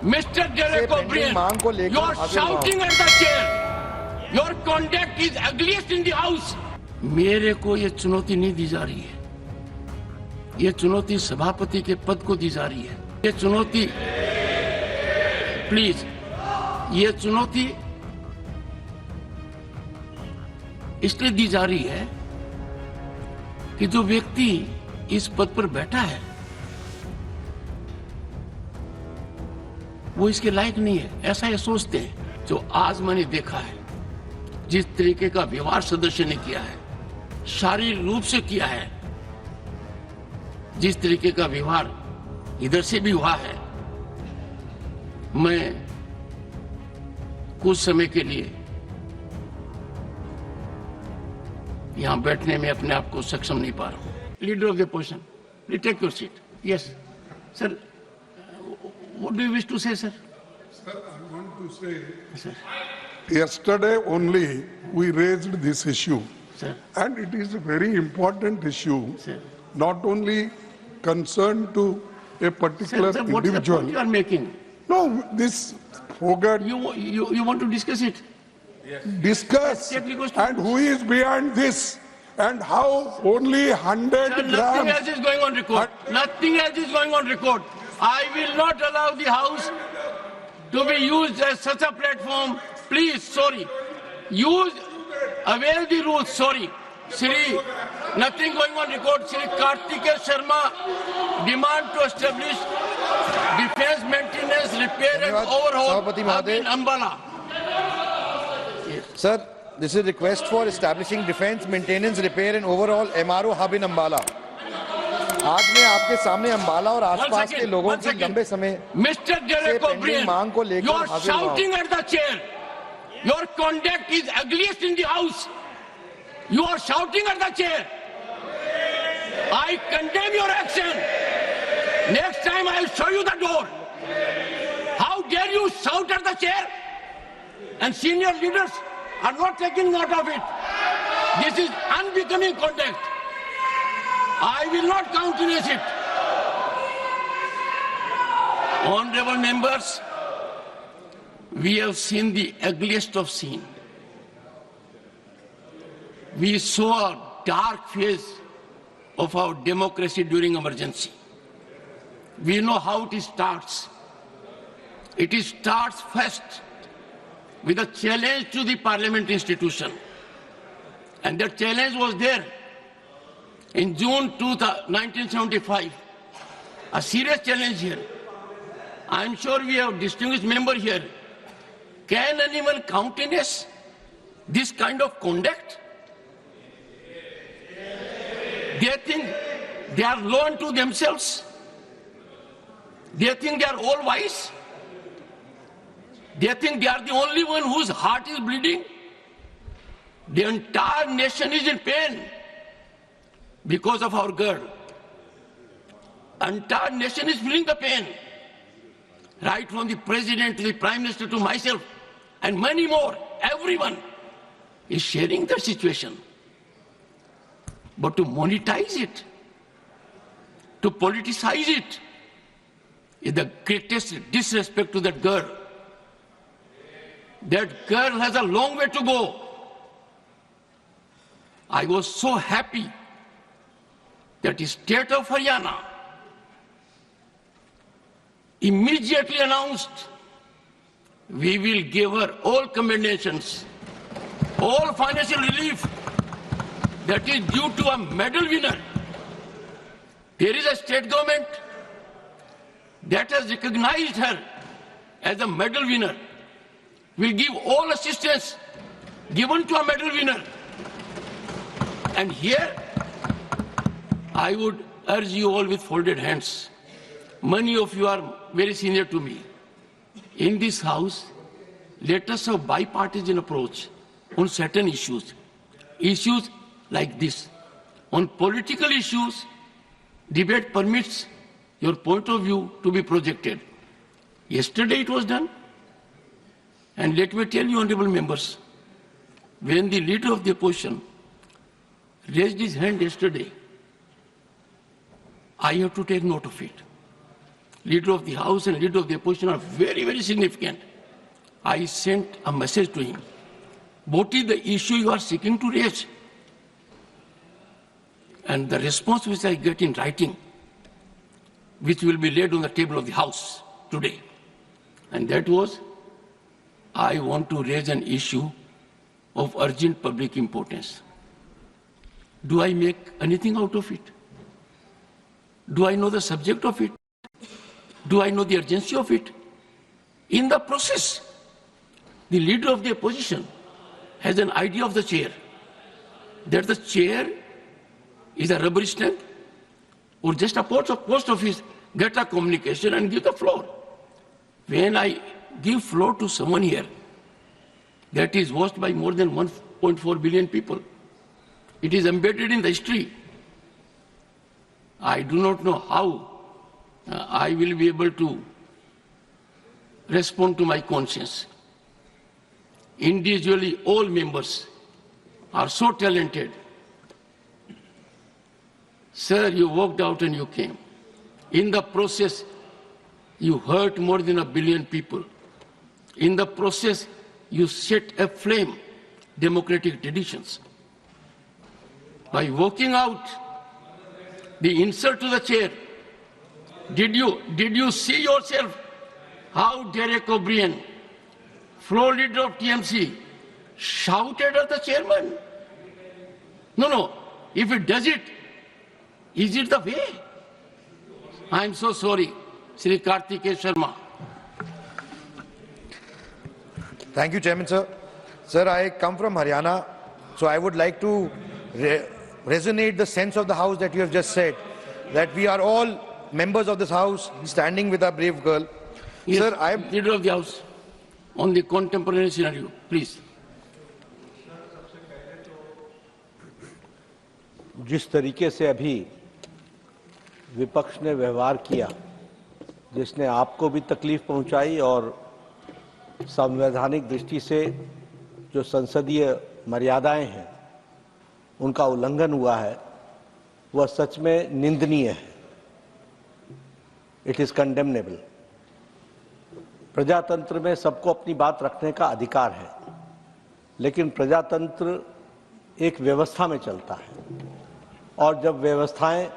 Mr. Derek O'Brien, you are shouting at the chair. Your conduct is ugliest in the house. मेरे को ये चुनौती नहीं दी जा रही है, ये चुनौती सभापति के पद को दी जा रही है। ये चुनौती, प्लीज, ये चुनौती इसलिए दी जा रही है कि जो व्यक्ति इस पद पर बैठा है वो इसके लायक नहीं है, ऐसा ये सोचते हैं। जो आज मैंने देखा है, जिस तरीके का व्यवहार सदस्य ने किया है, शारीरिक रूप से किया है, जिस तरीके का व्यवहार इधर से भी हुआ है, मैं कुछ समय के लिए यहां बैठने में अपने आप को सक्षम नहीं पा रहा हूं। Leader of the position, please take your seat. Yes sir, what do you wish to say, sir? Sir, I want to say, sir, yesterday only we raised this issue, sir, and it is a very important issue, sir, not only concerned to a particular sir, what's the individual. point you are making? No, this forgot You want to discuss it? discuss, Yes, yes, and who is behind this, and how only 100 Sir, nothing grams. else is going on record. Nothing else is going on record. I will not allow the House to be used as such a platform. Please, sorry. Avail the rules, sorry. Shri, nothing going on record. Shri Kartikeya Sharma demand to establish defense maintenance, repair and overhaul hub in Ambala. Sir, this is a request for establishing defense maintenance, repair and overhaul MRO hub in Ambala. आज मैं आपके सामने अंबाला और आसपास के लोगों की लंबे समय Mr. Derek O'Brien, मांग को लेकर you are shouting at the chair. Your conduct is ugliest in the house. You are shouting at the chair. I condemn your action. Next time I will show you the door. How dare you shout at the chair? And senior leaders are not taking note of it. This is unbecoming conduct. I will not countenance it. Honorable members, we have seen the ugliest of scene. We saw a dark phase of our democracy during emergency. We know how it starts. It starts first with a challenge to the parliament institution. And that challenge was there. In June 1975, a serious challenge here. I am sure we have distinguished member here. Can anyone countenance this kind of conduct? They think they are law unto themselves. They think they are all wise. They think they are the only one whose heart is bleeding. The entire nation is in pain because of our girl. Entire nation is feeling the pain. Right from the president to the prime minister to myself and many more, everyone is sharing the situation. But to monetize it, to politicize it, is the greatest disrespect to that girl. That girl has a long way to go. I was so happy that the state of Haryana immediately announced we will give her all commendations, all financial relief that is due to a medal winner. There is a state government that has recognized her as a medal winner. Will give all assistance given to a medal winner. And here, I would urge you all with folded hands. Many of you are very senior to me. In this house, let us have bipartisan approach on certain issues. Issues like this. On political issues, debate permits your point of view to be projected. Yesterday it was done. And let me tell you, honorable members, when the leader of the opposition raised his hand yesterday, I have to take note of it. leader of the House and leader of the opposition are very, very significant. I sent a message to him. What is the issue you are seeking to raise? And the response which I get in writing, which will be laid on the table of the House today, and that was, I want to raise an issue of urgent public importance. Do I make anything out of it? Do I know the subject of it? Do I know the urgency of it? In the process, the leader of the opposition has an idea of the chair, that the chair is a rubber stamp or just a post office, get a communication and give the floor. When I give floor to someone here that is watched by more than 1.4 billion people, it is embedded in the history. I do not know how I will be able to respond to my conscience. Individually, all members are so talented. Sir, you walked out and you came. In the process, you hurt more than 1 billion people. In the process, you set aflame democratic traditions. By walking out, the insult to the chair, did you see yourself how Derek O'Brien, floor leader of TMC, shouted at the chairman? No. If it does it, is it the way? I am so sorry, Sri Kartikeya Sharma. Thank you, Chairman, sir. Sir, I come from Haryana, so I would like to resonate the sense of the House that you have just said, that we are all members of this House standing with our brave girl. Yes, Sir, I am leader of the House, on the contemporary scenario, please. जिस तरीके से अभी विपक्ष ने व्यवहार किया, जिसने आपको भी तकलीफ पहुंचाई और संवैधानिक दृष्टि से जो संसदीय मर्यादाएं हैं उनका उल्लंघन हुआ है, वह सच में निंदनीय है। It is condemnable. प्रजातंत्र में सबको अपनी बात रखने का अधिकार है, लेकिन प्रजातंत्र एक व्यवस्था में चलता है और जब व्यवस्थाएं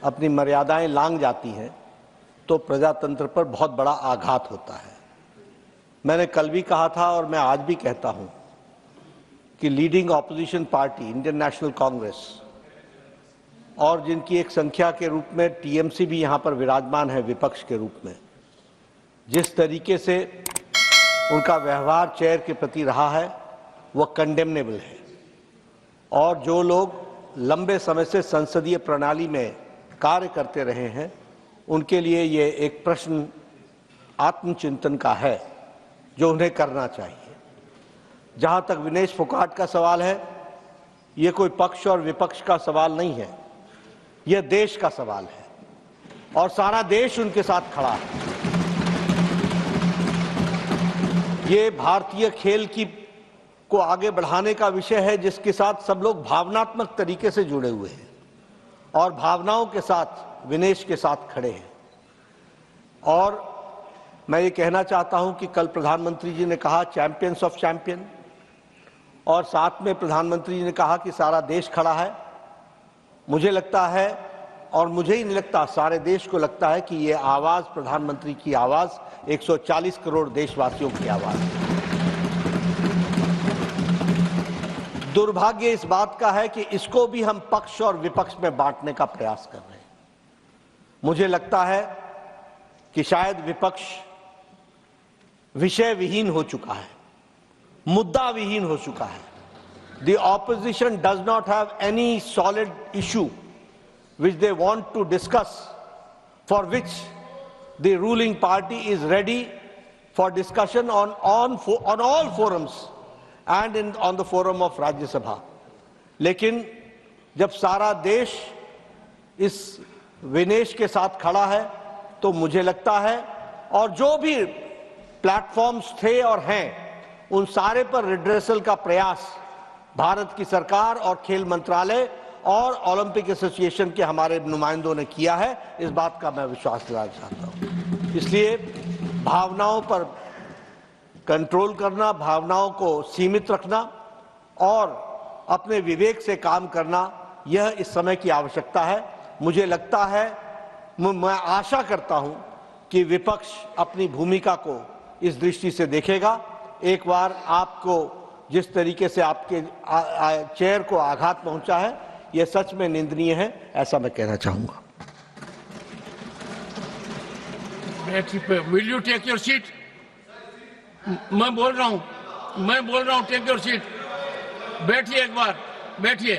अपनी मर्यादाएं लांघ जाती हैं तो प्रजातंत्र पर बहुत बड़ा आघात होता है। मैंने कल भी कहा था और मैं आज भी कहता हूं कि leading opposition party Indian national Congress और जिनकी एक संख्या के रूप में टीएमसी भी यहां पर विराजमान है विपक्ष के रूप में, जिस तरीके से उनका व्यवहार चेयर के प्रति रहा है वह कंडेमनेबल है। और जो लोग लंबे समय से संसदीय प्रणाली में कार्य करते रहे हैं उनके लिए ये एक प्रश्न आत्मचिंतन का है जो उन्हें करना चाहिए। जहां तक विनेश फोगाट का सवाल है, ये कोई पक्ष और विपक्ष का सवाल नहीं है, यह देश का सवाल है और सारा देश उनके साथ खड़ा है। ये भारतीय खेल को आगे बढ़ाने का विषय है जिसके साथ सब लोग भावनात्मक तरीके से जुड़े हुए हैं और भावनाओं के साथ विनेश के साथ खड़े हैं। और मैं ये कहना चाहता हूं कि कल प्रधानमंत्री जी ने कहा चैंपियंस ऑफ चैंपियन, और साथ में प्रधानमंत्री जी ने कहा कि सारा देश खड़ा है। मुझे लगता है, और मुझे ही नहीं लगता, सारे देश को लगता है कि ये आवाज प्रधानमंत्री की आवाज 140 करोड़ देशवासियों की आवाज है। दुर्भाग्य इस बात का है कि इसको भी हम पक्ष और विपक्ष में बांटने का प्रयास कर रहे हैं। मुझे लगता है कि शायद विपक्ष विषय विहीन हो चुका है, मुद्दा विहीन हो चुका है। The opposition does not have any solid issue which they want to discuss, for which the ruling party is ready for discussion on all forums and on the forum of Rajya Sabha. लेकिन जब सारा देश इस विनेश के साथ खड़ा है तो मुझे लगता है, और जो भी प्लेटफॉर्म्स थे और हैं उन सारे पर रिड्रेसल का प्रयास भारत की सरकार और खेल मंत्रालय और ओलंपिक एसोसिएशन के हमारे नुमाइंदों ने किया है। इस बात का मैं विश्वास दिलाना चाहता हूं। इसलिए भावनाओं पर कंट्रोल करना, भावनाओं को सीमित रखना और अपने विवेक से काम करना, यह इस समय की आवश्यकता है। मुझे लगता है, मैं आशा करता हूं कि विपक्ष अपनी भूमिका को इस दृष्टि से देखेगा। एक बार आपको जिस तरीके से आपके चेयर को आघात पहुंचा है, यह सच में निंदनीय है, ऐसा मैं कहना चाहूंगा। Will you take your seat? मैं बोल रहा हूं, टेक योर सीट। बैठिए एक बार, बैठिए,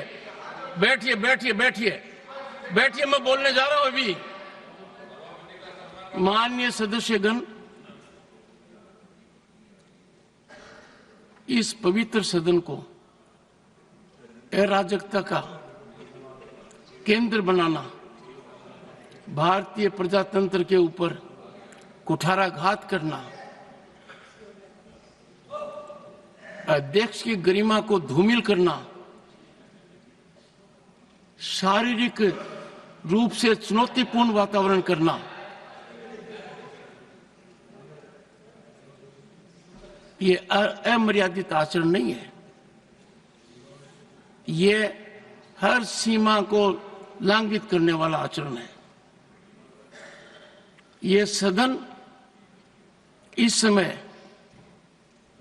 मैं बोलने जा रहा हूं अभी। माननीय सदस्यगण, इस पवित्र सदन को अराजकता का केंद्र बनाना, भारतीय प्रजातंत्र के ऊपर कुठाराघात करना, अध्यक्ष की गरिमा को धूमिल करना, शारीरिक रूप से चुनौतीपूर्ण वातावरण करना, ये अमर्यादित आचरण नहीं है। ये हर सीमा को लंघित करने वाला आचरण है। ये सदन इस समय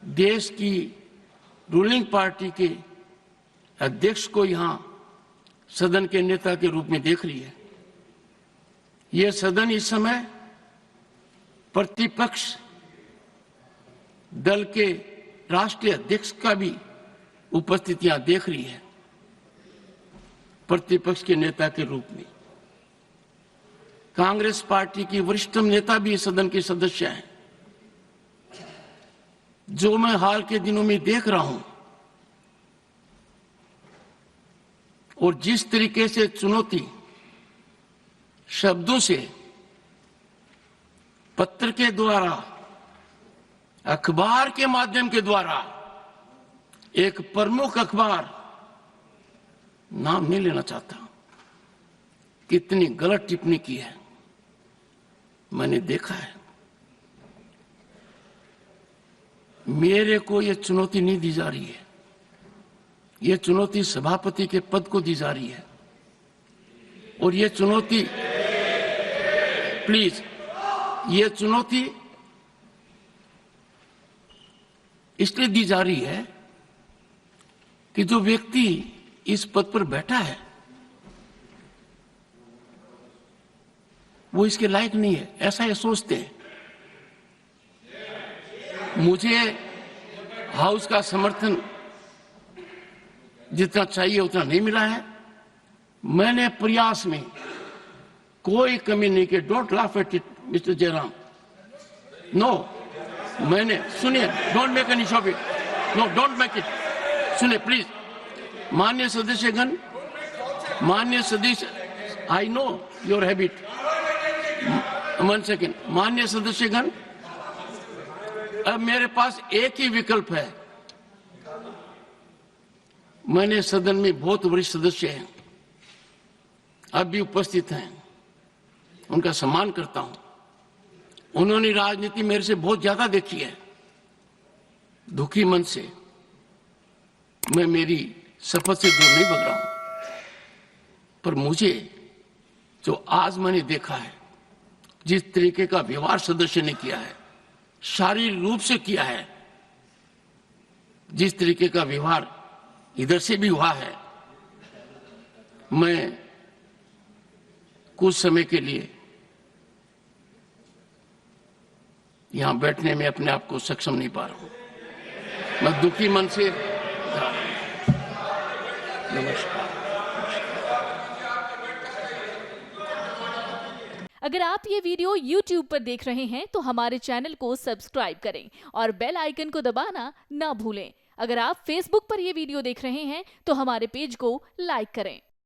देश की रूलिंग पार्टी के अध्यक्ष को यहां सदन के नेता के रूप में देख रही है। यह सदन इस समय प्रतिपक्ष दल के राष्ट्रीय अध्यक्ष का भी उपस्थितियां देख रही है, प्रतिपक्ष के नेता के रूप में। कांग्रेस पार्टी की वरिष्ठ नेता भी सदन के सदस्य हैं। जो मैं हाल के दिनों में देख रहा हूं और जिस तरीके से चुनौती शब्दों से, पत्र के द्वारा, अखबार के माध्यम के द्वारा, एक प्रमुख अखबार, नाम नहीं लेना चाहता, कितनी गलत टिप्पणी की है, मैंने देखा है। मेरे को यह चुनौती नहीं दी जा रही है, यह चुनौती सभापति के पद को दी जा रही है। और यह चुनौती, प्लीज, यह चुनौती इसलिए दी जा रही है कि जो व्यक्ति इस पद पर बैठा है वो इसके लायक नहीं है, ऐसा ये सोचते हैं। मुझे हाउस का समर्थन जितना चाहिए उतना नहीं मिला है। मैंने प्रयास में कोई कमी नहीं की। Don't laugh at it mister Jairam. No, मैंने, सुनिए, don't make any of it, no, don't make it. सुनिए प्लीज, माननीय सदस्यगण, माननीय सदस्य, I know your habit, 1 second. माननीय सदस्यगण, अब मेरे पास एक ही विकल्प है। मैंने सदन में बहुत वरिष्ठ सदस्य हैं, अब भी उपस्थित हैं, उनका सम्मान करता हूं। उन्होंने राजनीति मेरे से बहुत ज्यादा देखी है। दुखी मन से मैं मेरी शपथ से दूर नहीं भग रहा हूं, पर मुझे जो आज मैंने देखा है, जिस तरीके का व्यवहार सदस्य ने किया है, शारीरिक रूप से किया है, जिस तरीके का व्यवहार इधर से भी हुआ है, मैं कुछ समय के लिए यहां बैठने में अपने आप को सक्षम नहीं पा रहा हूं। मैं दुखी मन से, नमस्कार। अगर आप ये वीडियो YouTube पर देख रहे हैं तो हमारे चैनल को सब्सक्राइब करें और बेल आइकन को दबाना ना भूलें। अगर आप Facebook पर ये वीडियो देख रहे हैं तो हमारे पेज को लाइक करें।